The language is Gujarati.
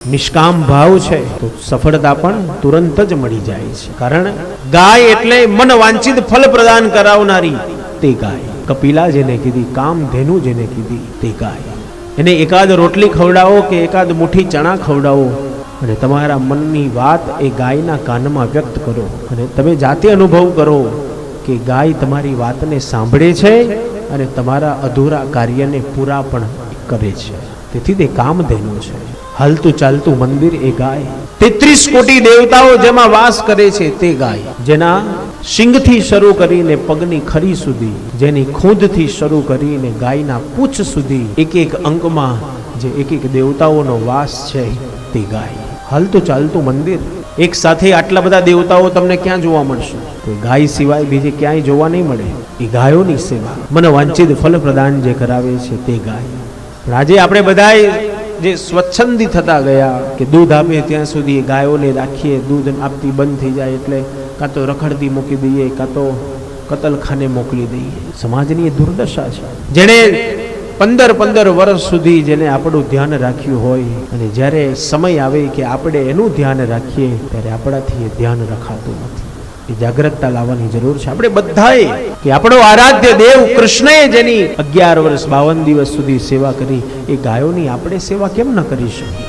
નિષ્કામ ભાવ છે તો સફળતા પણ તુરંત જ મળી જાય છે. કારણ ગાય એટલે મન વાંચિત ફલ પ્રદાન કરાવનારી તે ગાય. કપિલા જેને કીધી, કામધેનુ જેને કીધી તે ગાય. એને એકાદ રોટલી ખવડાવો કે એકાદ મુઠ્ઠી ચણા ખવડાવો અને તમારા મનની વાત એ ગાયના કાનમાં વ્યક્ત કરો અને તમે જાતે અનુભવ કરો કે ગાય તમારી વાતને સાંભળે છે અને તમારા અધૂરા કાર્યને પૂરા પણ કરે છે. તેથી તે કામધેનુ છે. હલતું ચાલતું મંદિર એ ગાય. 33 કોટી દેવતાઓ જેમાં વાસ કરે છે તે ગાય. જેના સિંગથી શરૂ કરીને પગની ખરી સુધી, જેની ખૂંદથી શરૂ કરીને ગાયના પૂંછ સુધી એક એક અંગમાં જે એક એક દેવતાઓનો વાસ છે તે ગાય. હલતું ચાલતું મંદિર. એક સાથે આટલા બધા દેવતાઓ તમને ક્યાં જોવા મળશે? તો ગાય સિવાય બીજે ક્યાંય જોવા નહીં મળે. એ ગાયોની સેવા, મન વાંચિત ફલ પ્રદાન જે કરાવે છે તે ગાય. પણ આજે આપણે બધાએ જે સ્વચ્છંદી થતા ગયા કે દૂધ આપે ત્યાં સુધી ગાયોને રાખીએ, દૂધ આપતી બંધ થઈ જાય એટલે કાં તો રખડતી મૂકી દઈએ, કાં તો કતલખાને મોકલી દઈએ. સમાજની એ દુર્દશા છે. જેણે 15 વર્ષ સુધી જેને આપણું ધ્યાન રાખ્યું હોય અને જ્યારે સમય આવે કે આપણે એનું ધ્યાન રાખીએ ત્યારે આપણાથી એ ધ્યાન રખાતું નથી. એ જાગૃતતા લાવવાની જરૂર છે. આપણે બધાએ કે આપણો આરાધ્ય દેવ કૃષ્ણએ જેની 11 વર્ષ 52 દિવસ સુધી સેવા કરી, એ ગાયોની આપણે સેવા કેમ ન કરી શકીએ?